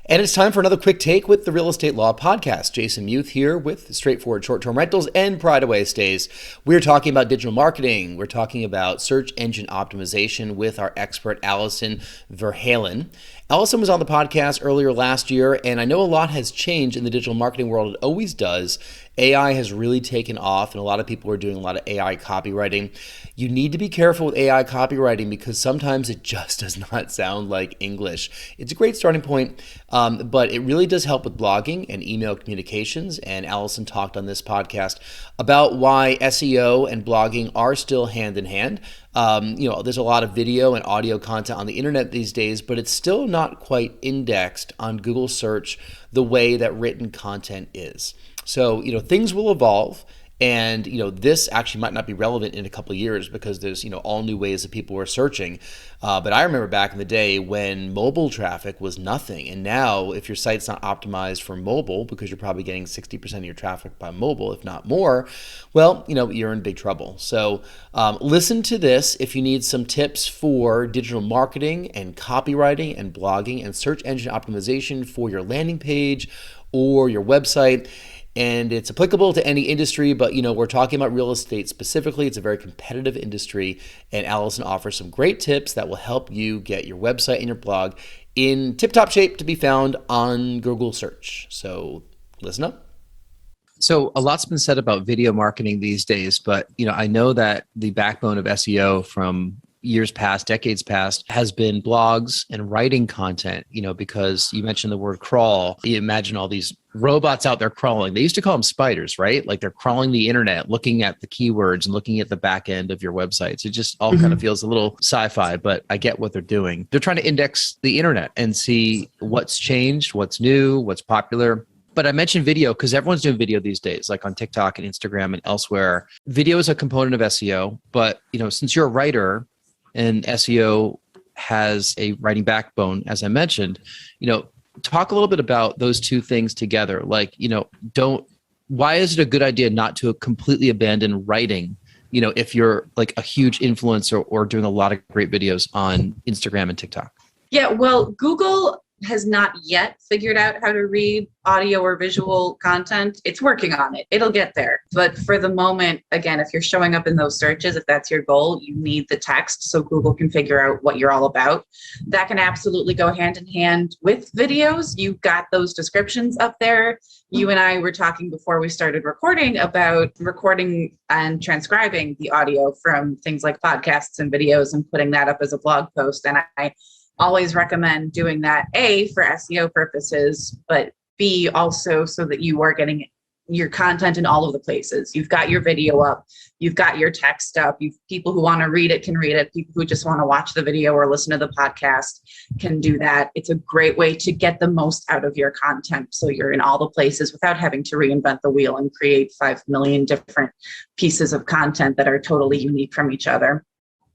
And it's time for another quick take with the Real Estate Law Podcast. Jason Muth here with straightforward short-term rentals and pride away stays. We're talking about digital marketing. We're talking about search engine optimization with our expert, Alison Ver Halen. Alison was on the podcast earlier last year, and I know a lot has changed in the digital marketing world. It always does. AI has really taken off, and a lot of people are doing a lot of AI copywriting. You need to be careful with AI copywriting because sometimes it just does not sound like English. It's a great starting point, but it really does help with blogging and email communications. And Alison talked on this podcast about why SEO and blogging are still hand in hand. There's a lot of video and audio content on the internet these days, but it's still not quite indexed on Google search the way that written content is. So, things will evolve. And, this actually might not be relevant in a couple of years because there's, all new ways that people are searching. But I remember back in the day when mobile traffic was nothing. And now if your site's not optimized for mobile, because you're probably getting 60% of your traffic by mobile, if not more, well, you're in big trouble. So listen to this if you need some tips for digital marketing and copywriting and blogging and search engine optimization for your landing page or your website. And it's applicable to any industry, but we're talking about real estate specifically. It's a very competitive industry, and Alison offers some great tips that will help you get your website and your blog in tip-top shape to be found on Google search. So listen up. So a lot's been said about video marketing these days, but I know that the backbone of SEO from years past, decades past, has been blogs and writing content, because you mentioned the word crawl. You imagine all these robots out there crawling. They used to call them spiders, right? Like they're crawling the internet, looking at the keywords and looking at the back end of your websites. It just all kind of feels a little sci-fi, but I get what they're doing. They're trying to index the internet and see what's changed, what's new, what's popular. But I mentioned video because everyone's doing video these days, like on TikTok and Instagram and elsewhere. Video is a component of SEO, but since you're a writer, and SEO has a writing backbone, as I mentioned, talk a little bit about those two things together. Like, why is it a good idea not to completely abandon writing, if you're like a huge influencer or doing a lot of great videos on Instagram and TikTok? Yeah, well, Google has not yet figured out how to read audio or visual content. It's working on it. It'll get there. But for the moment, again, if you're showing up in those searches, if that's your goal, you need the text so Google can figure out what you're all about. That can absolutely go hand in hand with videos. You've got those descriptions up there. You and I were talking before we started recording about recording and transcribing the audio from things like podcasts and videos and putting that up as a blog post. And I always recommend doing that, A, for SEO purposes, but B, also so that you are getting your content in all of the places. You've got your video up, you've got your text up, people who want to read it can read it, people who just want to watch the video or listen to the podcast can do that. It's a great way to get the most out of your content so you're in all the places without having to reinvent the wheel and create 5 million different pieces of content that are totally unique from each other.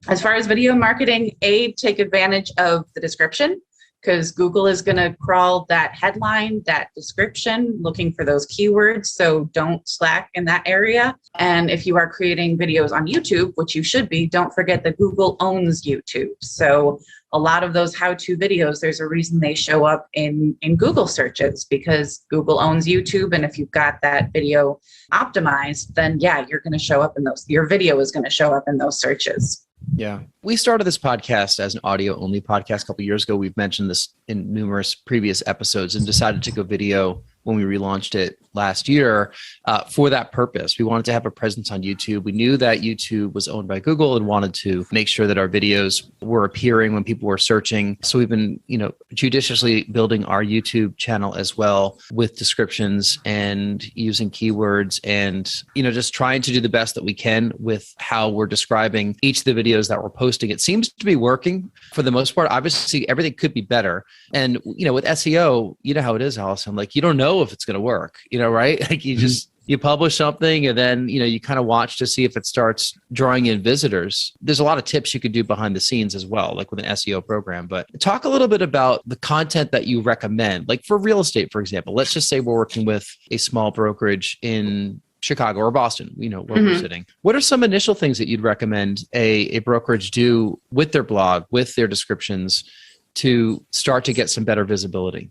As far as video marketing, take advantage of the description because Google is going to crawl that headline, that description, looking for those keywords. So don't slack in that area. And if you are creating videos on YouTube, which you should be, don't forget that Google owns YouTube. So a lot of those how-to videos, there's a reason they show up in Google searches because Google owns YouTube. And if you've got that video optimized, then you're going to show up in those, your video is going to show up in those searches. Yeah. We started this podcast as an audio only podcast a couple of years ago. We've mentioned this in numerous previous episodes and decided to go video when we relaunched it last year for that purpose. We wanted to have a presence on YouTube. We knew that YouTube was owned by Google and wanted to make sure that our videos were appearing when people were searching. So we've been, judiciously building our YouTube channel as well with descriptions and using keywords and, just trying to do the best that we can with how we're describing each of the videos that we're posting. It seems to be working for the most part. Obviously, everything could be better. And, with SEO, you know how it is, Alison, like you don't know if it's going to work, right? Like you publish something and then, you kind of watch to see if it starts drawing in visitors. There's a lot of tips you could do behind the scenes as well, like with an SEO program, but talk a little bit about the content that you recommend, like for real estate, for example. Let's just say we're working with a small brokerage in Chicago or Boston, where we're sitting. What are some initial things that you'd recommend a brokerage do with their blog, with their descriptions to start to get some better visibility?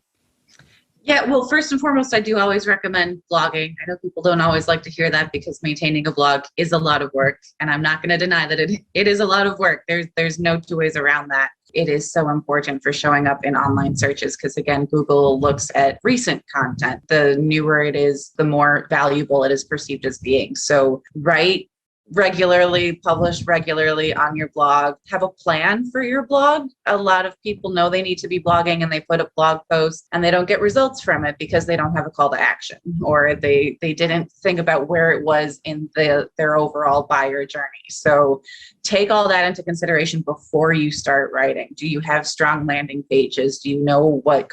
Yeah, well, first and foremost, I do always recommend blogging. I know people don't always like to hear that because maintaining a blog is a lot of work. And I'm not going to deny that it is a lot of work. There's no two ways around that. It is so important for showing up in online searches because, again, Google looks at recent content. The newer it is, the more valuable it is perceived as being. So write regularly, publish regularly on your blog, have a plan for your blog. A lot of people know they need to be blogging and they put up blog posts and they don't get results from it because they don't have a call to action or they didn't think about where it was in their overall buyer journey. So take all that into consideration before you start writing. Do you have strong landing pages? Do you know what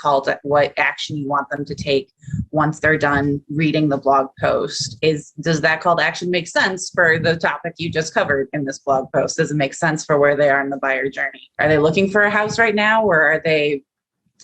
action you want them to take once they're done reading the blog post? Does that call to action make sense for the topic you just covered in this blog post? Does it make sense for where they are in the buyer journey? Are they looking for a house right now, or are they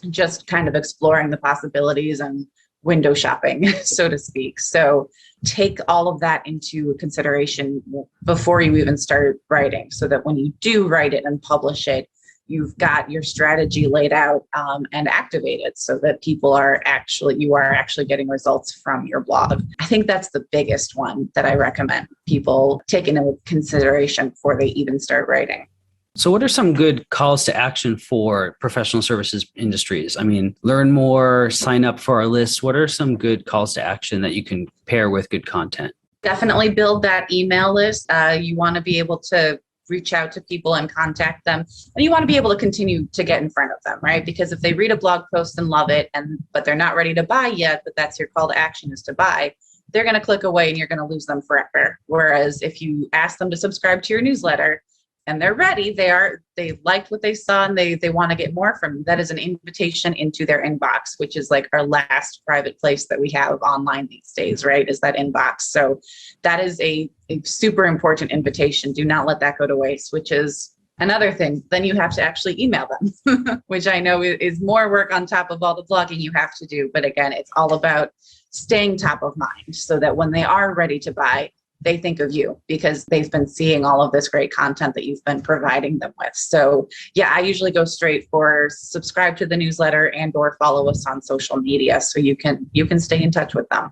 just kind of exploring the possibilities and window shopping, so to speak? So take all of that into consideration before you even start writing, so that when you do write it and publish it, you've got your strategy laid out and activated so that you are actually getting results from your blog. I think that's the biggest one that I recommend people take into consideration before they even start writing. So what are some good calls to action for professional services industries? I mean, learn more, sign up for our list. What are some good calls to action that you can pair with good content? Definitely build that email list. You want to be able to reach out to people and contact them. And you want to be able to continue to get in front of them, right? Because if they read a blog post and love it, but they're not ready to buy yet, but that's your call to action is to buy, they're going to click away and you're going to lose them forever. Whereas if you ask them to subscribe to your newsletter, and they're ready, they liked what they saw and they want to get more from you, that is an invitation into their inbox, which is like our last private place that we have online these days, right? Is that inbox. So that is a super important invitation. Do not let that go to waste, which is another thing. Then you have to actually email them, which I know is more work on top of all the blogging you have to do. But again, it's all about staying top of mind so that when they are ready to buy, they think of you because they've been seeing all of this great content that you've been providing them with. So yeah, I usually go straight for subscribe to the newsletter and or follow us on social media so you can stay in touch with them.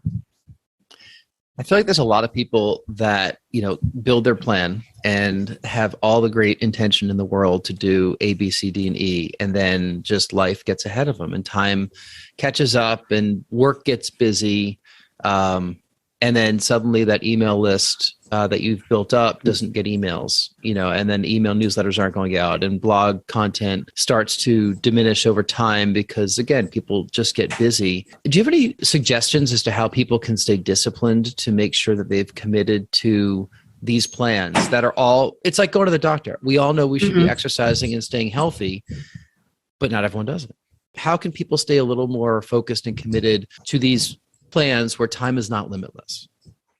I feel like there's a lot of people that, build their plan and have all the great intention in the world to do A, B, C, D, and E, and then just life gets ahead of them and time catches up and work gets busy. And then suddenly that email list that you've built up doesn't get emails, and then email newsletters aren't going out and blog content starts to diminish over time because, again, people just get busy. Do you have any suggestions as to how people can stay disciplined to make sure that they've committed to these plans that are it's like going to the doctor. We all know we should be exercising and staying healthy, but not everyone does it. How can people stay a little more focused and committed to these plans where time is not limitless?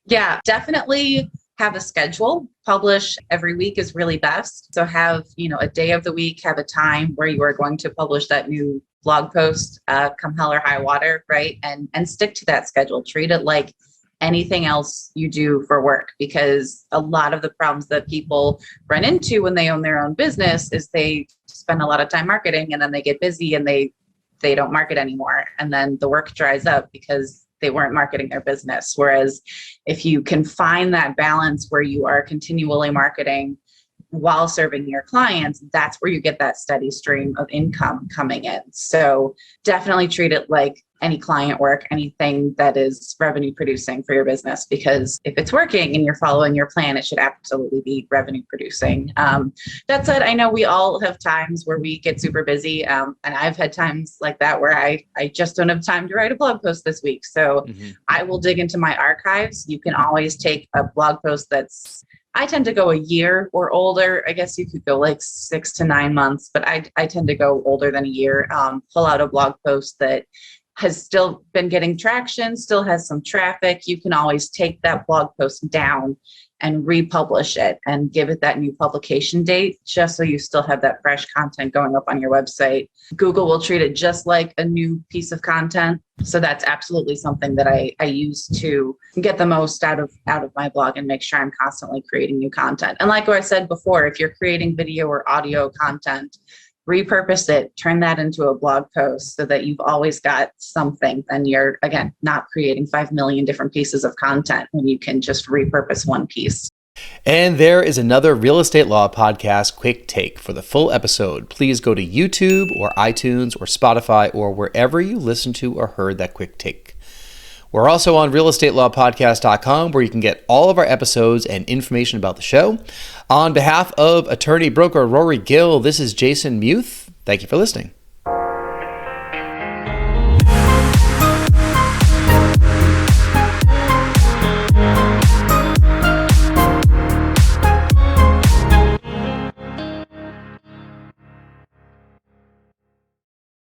Yeah, definitely have a schedule. Publish every week is really best. So have, a day of the week, have a time where you are going to publish that new blog post, come hell or high water, right? And stick to that schedule. Treat it like anything else you do for work, because a lot of the problems that people run into when they own their own business is they spend a lot of time marketing and then they get busy and they don't market anymore. And then the work dries up because they weren't marketing their business. Whereas if you can find that balance where you are continually marketing while serving your clients, that's where you get that steady stream of income coming in. So definitely treat it like any client work, anything that is revenue producing for your business, because if it's working and you're following your plan, it should absolutely be revenue producing. That said, I know we all have times where we get super busy. And I've had times like that where I just don't have time to write a blog post this week. So I will dig into my archives. You can always take a blog post I tend to go a year or older. I guess you could go like 6 to 9 months, but I tend to go older than a year. Pull out a blog post that has still been getting traction, still has some traffic. You can always take that blog post down and republish it and give it that new publication date, just so you still have that fresh content going up on your website. Google will treat it just like a new piece of content. So that's absolutely something that I use to get the most out of my blog and make sure I'm constantly creating new content. And like I said before, if you're creating video or audio content, repurpose it, turn that into a blog post so that you've always got something. Then you're, again, not creating 5 million different pieces of content when you can just repurpose one piece. And there is another Real Estate Law Podcast quick take. For the full episode, please go to YouTube or iTunes or Spotify or wherever you listened to or heard that quick take. We're also on realestatelawpodcast.com, where you can get all of our episodes and information about the show. On behalf of attorney broker Rory Gill, this is Jason Muth. Thank you for listening.